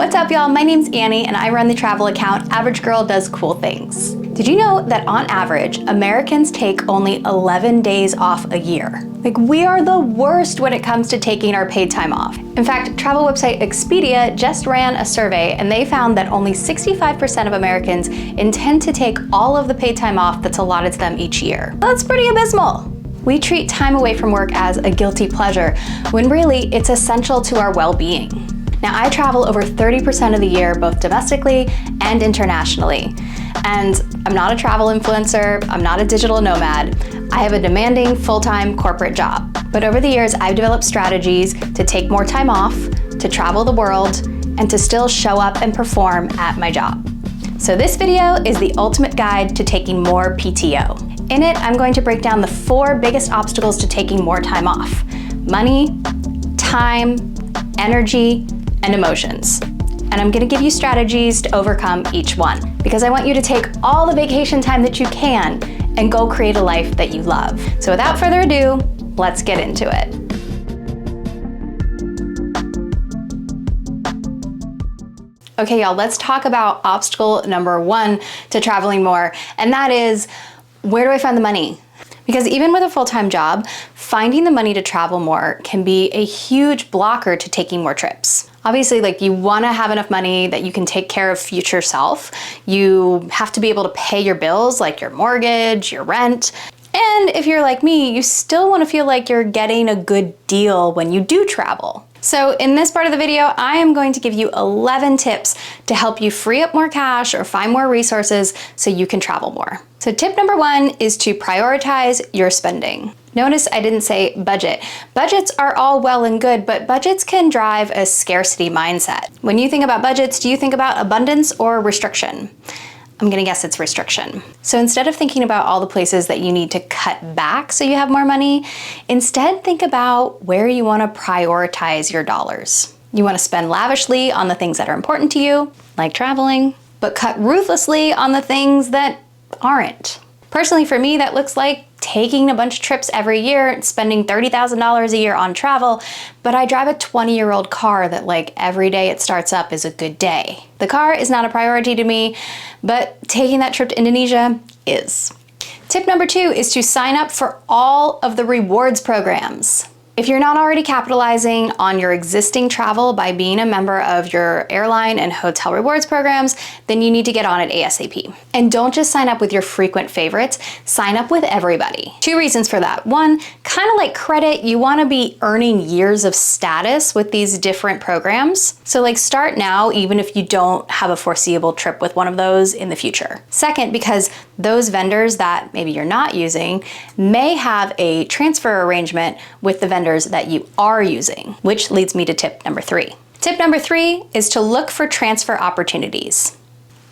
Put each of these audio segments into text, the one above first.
What's up, y'all? My name's Annie and I run the travel account Average Girl Does Cool Things. Did you know that on average, Americans take only 11 days off a year? Like, we are the worst when it comes to taking our paid time off. In fact, travel website Expedia just ran a survey and they found that only 65% of Americans intend to take all of the paid time off that's allotted to them each year. That's pretty abysmal. We treat time away from work as a guilty pleasure, when really it's essential to our well-being. Now, I travel over 30% of the year, both domestically and internationally. And I'm not a travel influencer, I'm not a digital nomad. I have a demanding full-time corporate job. But over the years, I've developed strategies to take more time off, to travel the world, and to still show up and perform at my job. So this video is the ultimate guide to taking more PTO. In it, I'm going to break down the 4 biggest obstacles to taking more time off: money, time, energy, and emotions. And I'm gonna give you strategies to overcome each one, because I want you to take all the vacation time that you can and go create a life that you love. So without further ado, let's get into it. Okay, y'all, let's talk about obstacle number 1 to traveling more, and that is, where do I find the money? Because even with a full-time job, finding the money to travel more can be a huge blocker to taking more trips. Obviously, like, you wanna have enough money that you can take care of future self. You have to be able to pay your bills, like your mortgage, your rent. And if you're like me, you still wanna feel like you're getting a good deal when you do travel. So in this part of the video, I am going to give you 11 tips to help you free up more cash or find more resources so you can travel more. So tip number 1 is to prioritize your spending. Notice I didn't say budget. Budgets are all well and good, but budgets can drive a scarcity mindset. When you think about budgets, do you think about abundance or restriction? I'm gonna guess it's restriction. So instead of thinking about all the places that you need to cut back so you have more money, instead think about where you wanna prioritize your dollars. You wanna spend lavishly on the things that are important to you, like traveling, but cut ruthlessly on the things that aren't. Personally, for me, that looks like taking a bunch of trips every year and spending $30,000 a year on travel, but I drive a 20-year-old car that, like, every day it starts up is a good day. The car is not a priority to me, but taking that trip to Indonesia is. Tip number 2 is to sign up for all of the rewards programs. If you're not already capitalizing on your existing travel by being a member of your airline and hotel rewards programs, then you need to get on it ASAP. And don't just sign up with your frequent favorites, sign up with everybody. 2 reasons for that. 1, kind of like credit, you want to be earning years of status with these different programs. So, like, start now, even if you don't have a foreseeable trip with one of those in the future. 2nd, because those vendors that maybe you're not using may have a transfer arrangement with the vendors that you are using, which leads me to tip number 3. Tip number 3 is to look for transfer opportunities.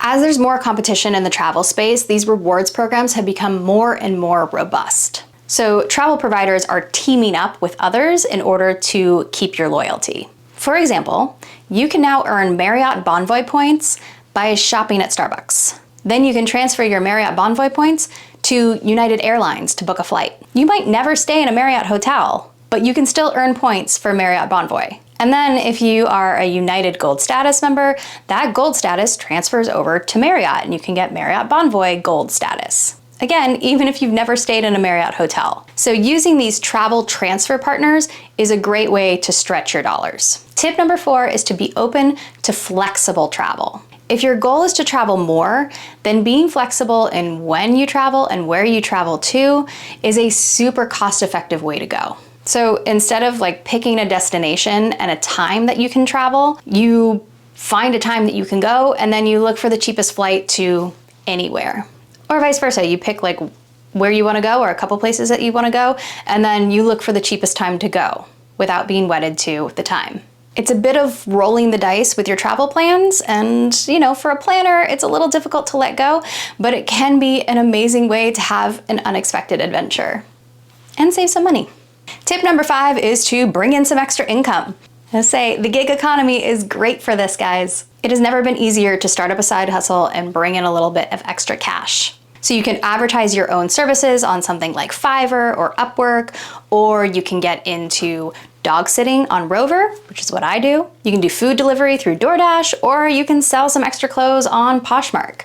As there's more competition in the travel space, these rewards programs have become more and more robust. So travel providers are teaming up with others in order to keep your loyalty. For example, you can now earn Marriott Bonvoy points by shopping at Starbucks. Then you can transfer your Marriott Bonvoy points to United Airlines to book a flight. You might never stay in a Marriott hotel, but you can still earn points for Marriott Bonvoy. And then if you are a United Gold status member, that gold status transfers over to Marriott and you can get Marriott Bonvoy gold status. Again, even if you've never stayed in a Marriott hotel. So using these travel transfer partners is a great way to stretch your dollars. Tip number 4 is to be open to flexible travel. If your goal is to travel more, then being flexible in when you travel and where you travel to is a super cost-effective way to go. So instead of, like, picking a destination and a time that you can travel, you find a time that you can go and then you look for the cheapest flight to anywhere. Or vice versa, you pick, like, where you wanna go or a couple places that you wanna go, and then you look for the cheapest time to go without being wedded to the time. It's a bit of rolling the dice with your travel plans, and, you know, for a planner, it's a little difficult to let go, but it can be an amazing way to have an unexpected adventure and save some money. Tip number 5 is to bring in some extra income. I say the gig economy is great for this, guys. It has never been easier to start up a side hustle and bring in a little bit of extra cash. So you can advertise your own services on something like Fiverr or Upwork, or you can get into dog sitting on Rover, which is what I do. You can do food delivery through DoorDash, or you can sell some extra clothes on Poshmark.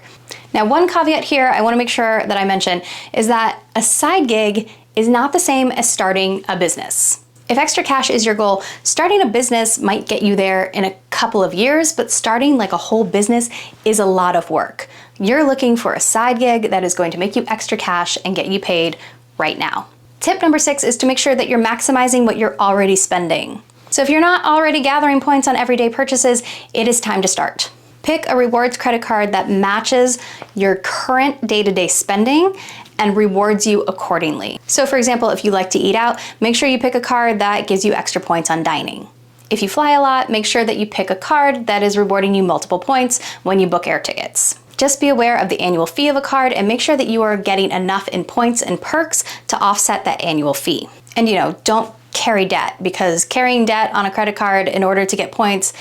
Now, one caveat here I want to make sure that I mention is that a side gig is not the same as starting a business. If extra cash is your goal, starting a business might get you there in a couple of years, but starting like a whole business is a lot of work. You're looking for a side gig that is going to make you extra cash and get you paid right now. Tip number 6 is to make sure that you're maximizing what you're already spending. So if you're not already gathering points on everyday purchases, it is time to start. Pick a rewards credit card that matches your current day-to-day spending and rewards you accordingly. So for example, if you like to eat out, make sure you pick a card that gives you extra points on dining. If you fly a lot, make sure that you pick a card that is rewarding you multiple points when you book air tickets. Just be aware of the annual fee of a card and make sure that you are getting enough in points and perks to offset that annual fee. And don't carry debt, because carrying debt on a credit card in order to get points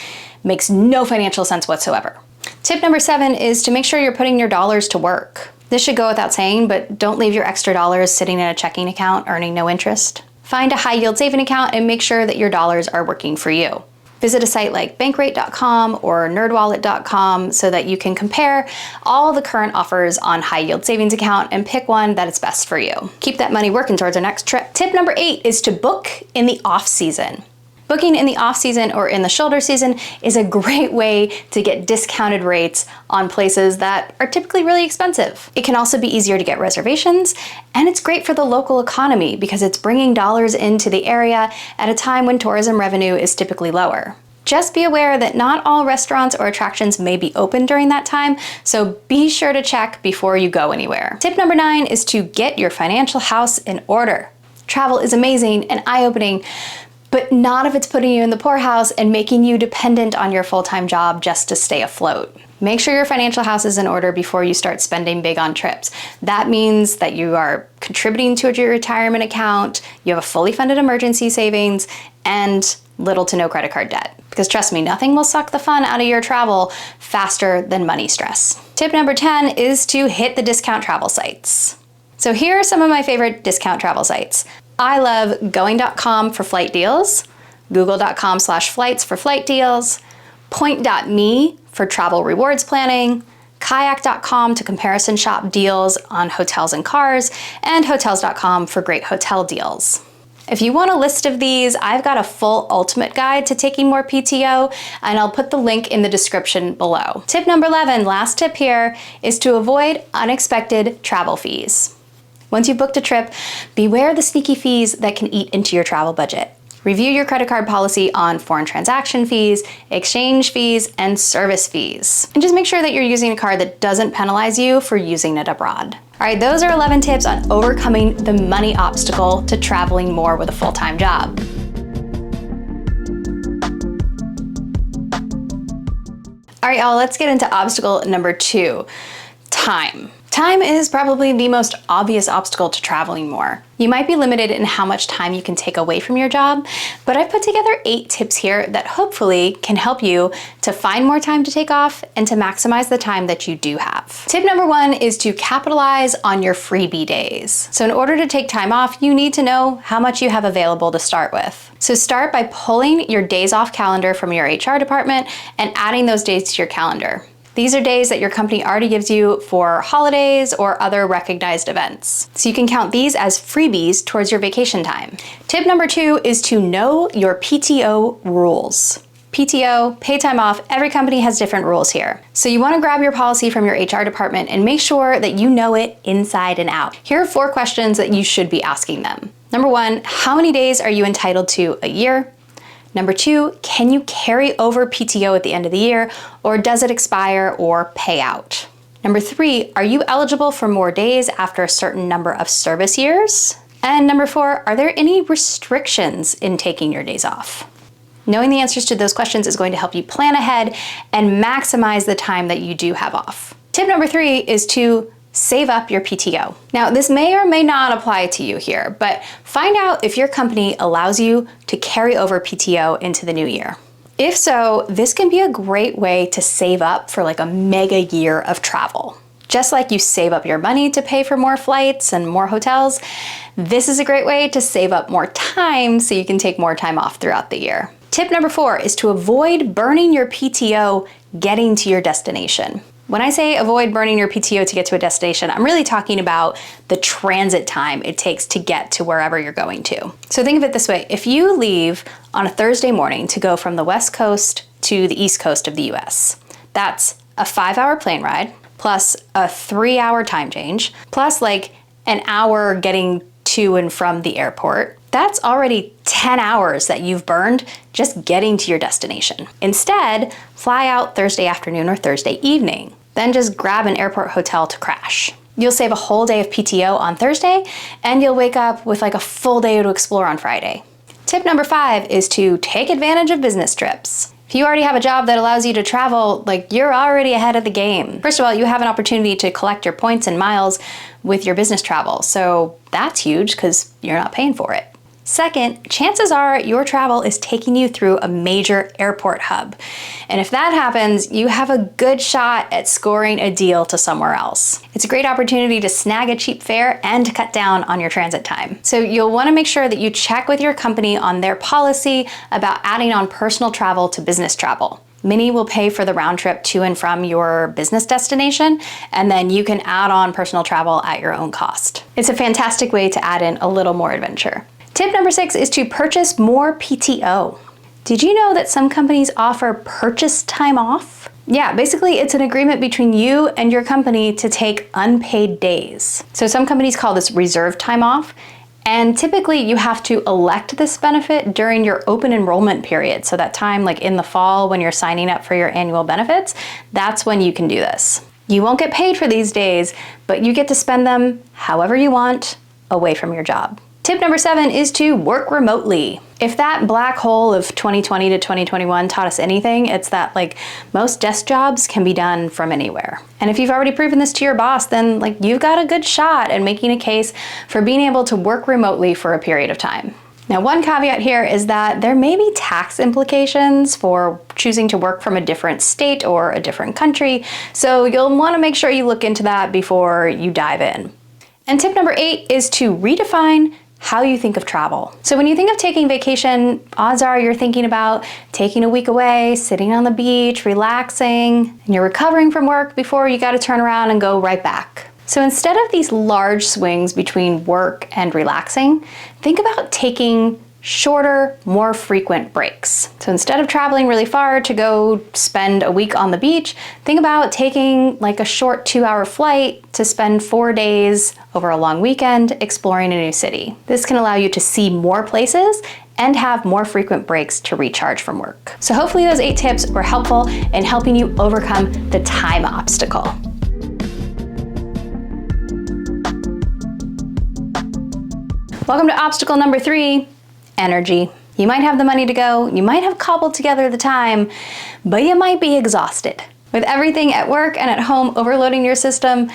makes no financial sense whatsoever. Tip number 7 is to make sure you're putting your dollars to work. This should go without saying, but don't leave your extra dollars sitting in a checking account earning no interest. Find a high yield saving account and make sure that your dollars are working for you. Visit a site like bankrate.com or nerdwallet.com so that you can compare all the current offers on high yield savings account and pick one that is best for you. Keep that money working towards our next trip. Tip number 8 is to book in the off season. Booking in the off season or in the shoulder season is a great way to get discounted rates on places that are typically really expensive. It can also be easier to get reservations, and it's great for the local economy because it's bringing dollars into the area at a time when tourism revenue is typically lower. Just be aware that not all restaurants or attractions may be open during that time, so be sure to check before you go anywhere. Tip number 9 is to get your financial house in order. Travel is amazing and eye-opening, but not if it's putting you in the poorhouse and making you dependent on your full-time job just to stay afloat. Make sure your financial house is in order before you start spending big on trips. That means that you are contributing to your retirement account, you have a fully funded emergency savings, and little to no credit card debt. Because trust me, nothing will suck the fun out of your travel faster than money stress. Tip number 10 is to hit the discount travel sites. So here are some of my favorite discount travel sites. I love going.com for flight deals, google.com/flights for flight deals, point.me for travel rewards planning, kayak.com to comparison shop deals on hotels and cars, and hotels.com for great hotel deals. If you want a list of these, I've got a full ultimate guide to taking more PTO, and I'll put the link in the description below. Tip number 11, last tip here, is to avoid unexpected travel fees. Once you've booked a trip, beware the sneaky fees that can eat into your travel budget. Review your credit card policy on foreign transaction fees, exchange fees, and service fees. And just make sure that you're using a card that doesn't penalize you for using it abroad. All right, those are 11 tips on overcoming the money obstacle to traveling more with a full-time job. All right, y'all, let's get into obstacle number 2, time. Time is probably the most obvious obstacle to traveling more. You might be limited in how much time you can take away from your job, but I've put together 8 tips here that hopefully can help you to find more time to take off and to maximize the time that you do have. Tip number 1 is to capitalize on your freebie days. So in order to take time off, you need to know how much you have available to start with. So start by pulling your days off calendar from your HR department and adding those days to your calendar. These are days that your company already gives you for holidays or other recognized events. So you can count these as freebies towards your vacation time. Tip number 2 is to know your PTO rules. PTO, paid time off, every company has different rules here. So you want to grab your policy from your HR department and make sure that you know it inside and out. Here are 4 questions that you should be asking them. Number 1, how many days are you entitled to a year? Number 2, can you carry over PTO at the end of the year, or does it expire or pay out? Number 3, are you eligible for more days after a certain number of service years? And number 4, are there any restrictions in taking your days off? Knowing the answers to those questions is going to help you plan ahead and maximize the time that you do have off. Tip number 3 is to save up your PTO. Now, this may or may not apply to you here, but find out if your company allows you to carry over PTO into the new year. If so, this can be a great way to save up for like a mega year of travel. Just like you save up your money to pay for more flights and more hotels, this is a great way to save up more time so you can take more time off throughout the year. Tip number 4 is to avoid burning your PTO getting to your destination. When I say avoid burning your PTO to get to a destination, I'm really talking about the transit time it takes to get to wherever you're going to. So think of it this way. If you leave on a Thursday morning to go from the West Coast to the East Coast of the US, that's a 5-hour plane ride, plus a 3-hour time change, plus like an hour getting to and from the airport. That's already 10 hours that you've burned just getting to your destination. Instead, fly out Thursday afternoon or Thursday evening. Then just grab an airport hotel to crash. You'll save a whole day of PTO on Thursday, and you'll wake up with like a full day to explore on Friday. Tip number 5 is to take advantage of business trips. If you already have a job that allows you to travel, like you're already ahead of the game. First of all, you have an opportunity to collect your points and miles with your business travel. So that's huge because you're not paying for it. Second, chances are your travel is taking you through a major airport hub. And if that happens, you have a good shot at scoring a deal to somewhere else. It's a great opportunity to snag a cheap fare and to cut down on your transit time. So you'll want to make sure that you check with your company on their policy about adding on personal travel to business travel. Many will pay for the round trip to and from your business destination, and then you can add on personal travel at your own cost. It's a fantastic way to add in a little more adventure. Tip number 6 is to purchase more PTO. Did you know that some companies offer purchase time off? Yeah, basically it's an agreement between you and your company to take unpaid days. So some companies call this reserve time off, and typically you have to elect this benefit during your open enrollment period. So that time like in the fall when you're signing up for your annual benefits, that's when you can do this. You won't get paid for these days, but you get to spend them however you want away from your job. Tip number 7 is to work remotely. If that black hole of 2020 to 2021 taught us anything, it's that like most desk jobs can be done from anywhere. And if you've already proven this to your boss, then like you've got a good shot at making a case for being able to work remotely for a period of time. Now, one caveat here is that there may be tax implications for choosing to work from a different state or a different country, so you'll want to make sure you look into that before you dive in. And tip number 8 is to redefine how you think of travel. So when you think of taking vacation, odds are you're thinking about taking a week away, sitting on the beach, relaxing, and you're recovering from work before you got to turn around and go right back. So instead of these large swings between work and relaxing, think about taking shorter, more frequent breaks. So instead of traveling really far to go spend a week on the beach, think about taking like a short 2-hour flight to spend 4 days over a long weekend exploring a new city. This can allow you to see more places and have more frequent breaks to recharge from work. So hopefully those 8 tips were helpful in helping you overcome the time obstacle. Welcome to obstacle number 3. Energy. You might have the money to go, you might have cobbled together the time, but you might be exhausted. With everything at work and at home overloading your system,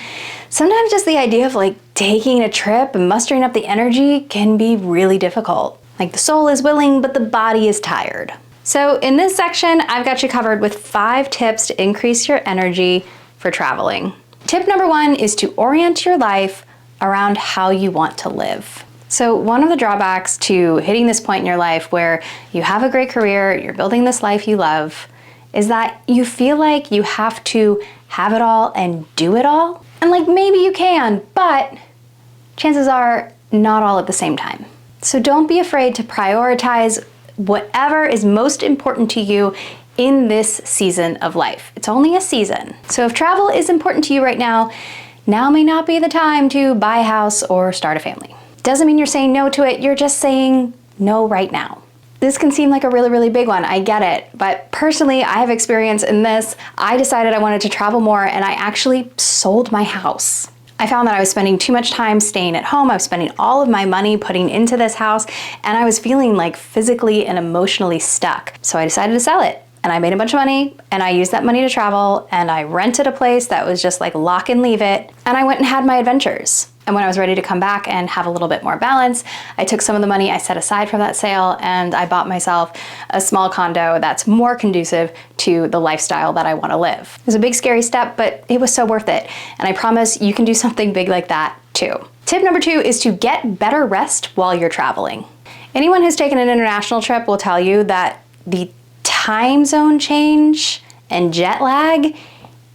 sometimes just the idea of like taking a trip and mustering up the energy can be really difficult. Like the soul is willing, but the body is tired. So in this section, I've got you covered with 5 tips to increase your energy for traveling. Tip number 1 is to orient your life around how you want to live. So one of the drawbacks to hitting this point in your life where you have a great career, you're building this life you love, is that you feel like you have to have it all and do it all. And like maybe you can, but chances are not all at the same time. So don't be afraid to prioritize whatever is most important to you in this season of life. It's only a season. So if travel is important to you right now, now may not be the time to buy a house or start a family. Doesn't mean you're saying no to it, you're just saying no right now. This can seem like a really, really big one, I get it, but personally I have experience in this. I decided I wanted to travel more and I actually sold my house. I found that I was spending too much time staying at home, I was spending all of my money putting into this house, and I was feeling like physically and emotionally stuck. So I decided to sell it. and I made a bunch of money, and I used that money to travel, and I rented a place that was just like lock and leave it, and I went and had my adventures. And when I was ready to come back and have a little bit more balance, I took some of the money I set aside from that sale and I bought myself a small condo that's more conducive to the lifestyle that I want to live. It was a big, scary step, but it was so worth it. And I promise you can do something big like that too. Tip number 2 is to get better rest while you're traveling. Anyone who's taken an international trip will tell you that the time zone change and jet lag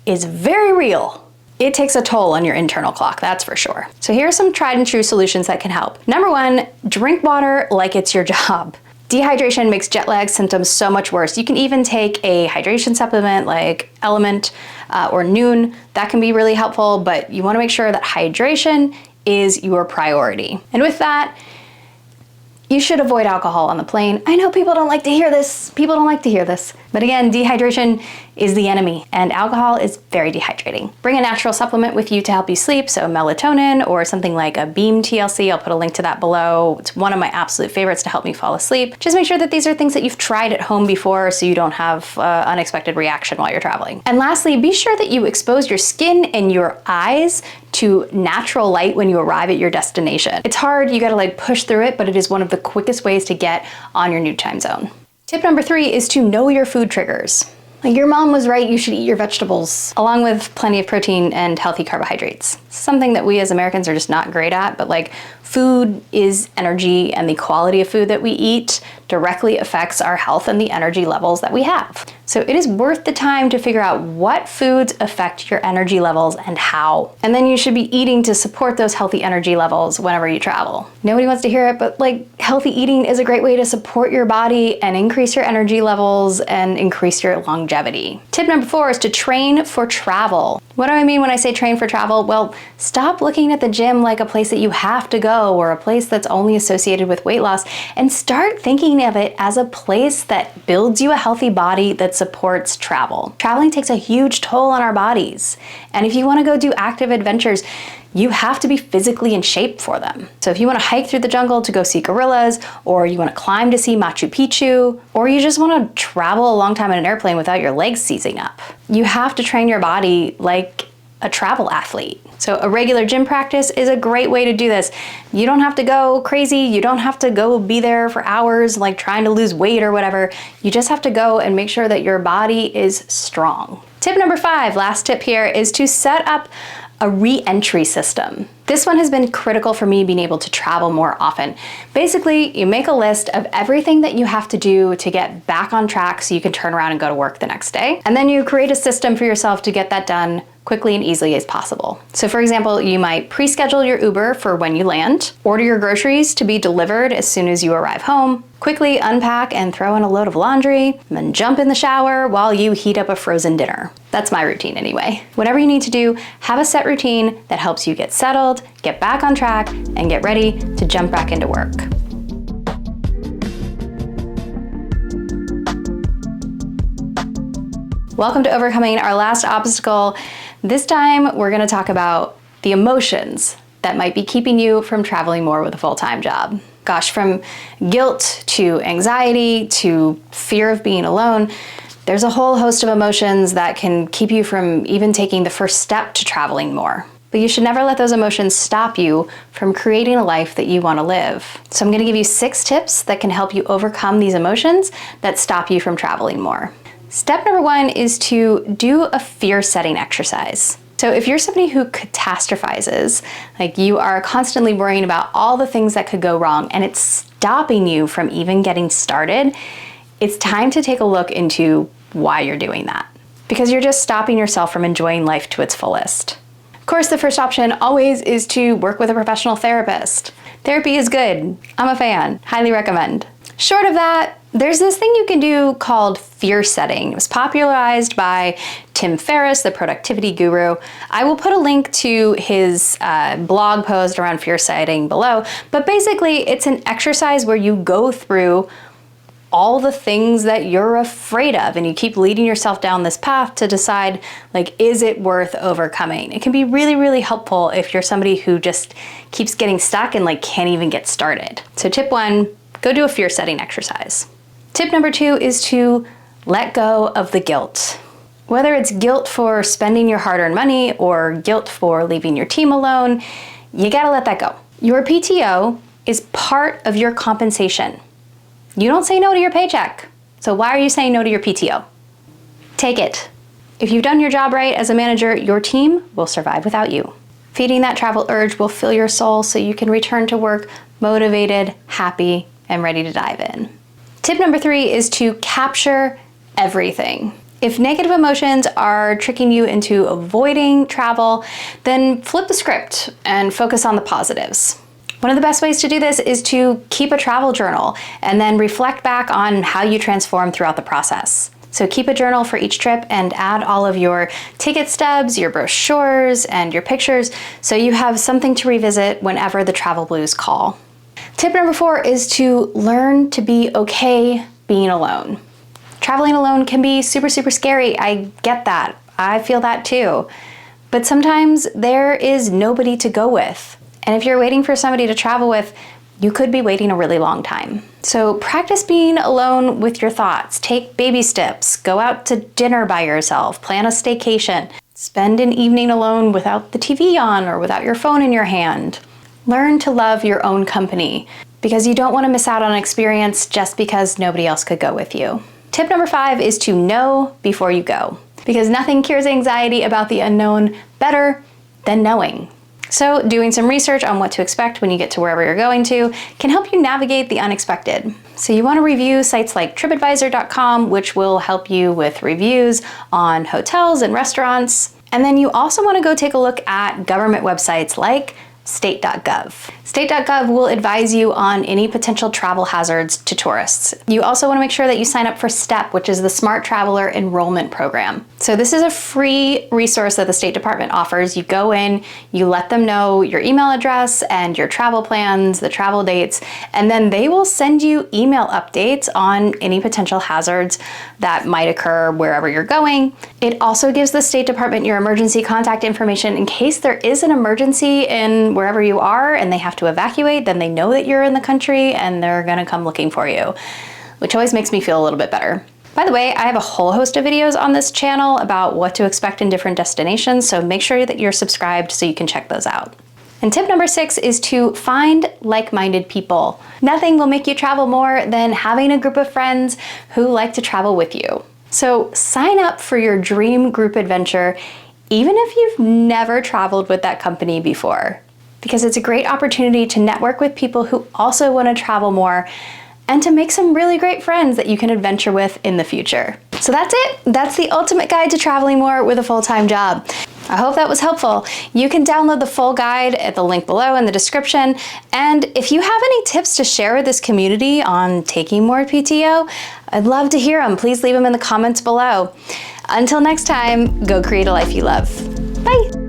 is very real. It takes a toll on your internal clock, that's for sure. So here are some tried and true solutions that can help. Number 1, drink water like it's your job. Dehydration makes jet lag symptoms so much worse. You can even take a hydration supplement like Element or Noon. That can be really helpful, but you wanna make sure that hydration is your priority. And with that, you should avoid alcohol on the plane. I know people don't like to hear this. But again, dehydration is the enemy, and alcohol is very dehydrating. Bring a natural supplement with you to help you sleep, so melatonin or something like a Beam TLC. I'll put a link to that below. It's one of my absolute favorites to help me fall asleep. Just make sure that these are things that you've tried at home before so you don't have unexpected reaction while you're traveling. And lastly, be sure that you expose your skin and your eyes to natural light when you arrive at your destination. It's hard, you gotta like push through it, but it is one of the quickest ways to get on your new time zone. Tip number 3 is to know your food triggers. Like your mom was right, you should eat your vegetables, along with plenty of protein and healthy carbohydrates. Something that we as Americans are just not great at, but like food is energy, and the quality of food that we eat directly affects our health and the energy levels that we have. So it is worth the time to figure out what foods affect your energy levels and how. And then you should be eating to support those healthy energy levels whenever you travel. Nobody wants to hear it, but like healthy eating is a great way to support your body and increase your energy levels and increase your longevity. Tip number 4 is to train for travel. What do I mean when I say train for travel? Well, stop looking at the gym like a place that you have to go or a place that's only associated with weight loss, and start thinking of it as a place that builds you a healthy body that supports travel. Traveling takes a huge toll on our bodies, and if you want to go do active adventures, you have to be physically in shape for them. So if you want to hike through the jungle to go see gorillas, or you want to climb to see Machu Picchu, or you just want to travel a long time in an airplane without your legs seizing up, you have to train your body like a travel athlete. So a regular gym practice is a great way to do this. You don't have to go crazy. You don't have to go be there for hours like trying to lose weight or whatever. You just have to go and make sure that your body is strong. Tip number 5, last tip here, is to set up a re-entry system. This one has been critical for me being able to travel more often. Basically, you make a list of everything that you have to do to get back on track so you can turn around and go to work the next day. And then you create a system for yourself to get that done quickly and easily as possible. So for example, you might pre-schedule your Uber for when you land, order your groceries to be delivered as soon as you arrive home, quickly unpack and throw in a load of laundry, and then jump in the shower while you heat up a frozen dinner. That's my routine anyway. Whatever you need to do, have a set routine that helps you get settled, get back on track, and get ready to jump back into work. Welcome to overcoming our last obstacle. This time, we're gonna talk about the emotions that might be keeping you from traveling more with a full-time job. Gosh, from guilt to anxiety to fear of being alone, there's a whole host of emotions that can keep you from even taking the first step to traveling more. But you should never let those emotions stop you from creating a life that you want to live. So I'm gonna give you 6 tips that can help you overcome these emotions that stop you from traveling more. Step number 1 is to do a fear-setting exercise. So if you're somebody who catastrophizes, like you are constantly worrying about all the things that could go wrong and it's stopping you from even getting started, it's time to take a look into why you're doing that. Because you're just stopping yourself from enjoying life to its fullest. Of course, the first option always is to work with a professional therapist. Therapy is good. I'm a fan. Highly recommend. Short of that, there's this thing you can do called fear setting. It was popularized by Tim Ferriss, the productivity guru. I will put a link to his blog post around fear setting below, but basically it's an exercise where you go through all the things that you're afraid of and you keep leading yourself down this path to decide, like, is it worth overcoming? It can be really, really helpful if you're somebody who just keeps getting stuck and like can't even get started. So tip 1, go do a fear setting exercise. Tip number 2 is to Let go of the guilt. Whether it's guilt for spending your hard-earned money or guilt for leaving your team alone, you gotta let that go. Your PTO is part of your compensation. You don't say no to your paycheck, so why are you saying no to your PTO? Take it. If you've done your job right as a manager, your team will survive without you. Feeding that travel urge will fill your soul so you can return to work motivated, happy, and ready to dive in. Tip number 3 is to capture everything. If negative emotions are tricking you into avoiding travel, then flip the script and focus on the positives. One of the best ways to do this is to keep a travel journal and then reflect back on how you transform throughout the process. So keep a journal for each trip and add all of your ticket stubs, your brochures, and your pictures so you have something to revisit whenever the travel blues call. Tip number 4 is to learn to be okay being alone. Traveling alone can be super, super scary. I get that. I feel that too. But sometimes there is nobody to go with. And if you're waiting for somebody to travel with, you could be waiting a really long time. So practice being alone with your thoughts. Take baby steps. Go out to dinner by yourself. Plan a staycation. Spend an evening alone without the TV on or without your phone in your hand. Learn to love your own company because you don't want to miss out on an experience just because nobody else could go with you. Tip number 5 is to know before you go, because nothing cures anxiety about the unknown better than knowing. So doing some research on what to expect when you get to wherever you're going to can help you navigate the unexpected. So you want to review sites like TripAdvisor.com, which will help you with reviews on hotels and restaurants. And then you also want to go take a look at government websites like state.gov. State.gov will advise you on any potential travel hazards to tourists. You also want to make sure that you sign up for STEP, which is the Smart Traveler Enrollment Program. So this is a free resource that the State Department offers. You go in, you let them know your email address and your travel plans, the travel dates, and then they will send you email updates on any potential hazards that might occur wherever you're going. It also gives the State Department your emergency contact information in case there is an emergency in wherever you are and they have to evacuate, then they know that you're in the country and they're gonna come looking for you, which always makes me feel a little bit better. By the way, I have a whole host of videos on this channel about what to expect in different destinations, so make sure that you're subscribed so you can check those out. And tip number 6 is to find like-minded people. Nothing will make you travel more than having a group of friends who like to travel with you. So sign up for your dream group adventure, even if you've never traveled with that company before, because it's a great opportunity to network with people who also want to travel more and to make some really great friends that you can adventure with in the future. So that's it. That's the ultimate guide to traveling more with a full-time job. I hope that was helpful. You can download the full guide at the link below in the description. And if you have any tips to share with this community on taking more PTO, I'd love to hear them. Please leave them in the comments below. Until next time, go create a life you love. Bye.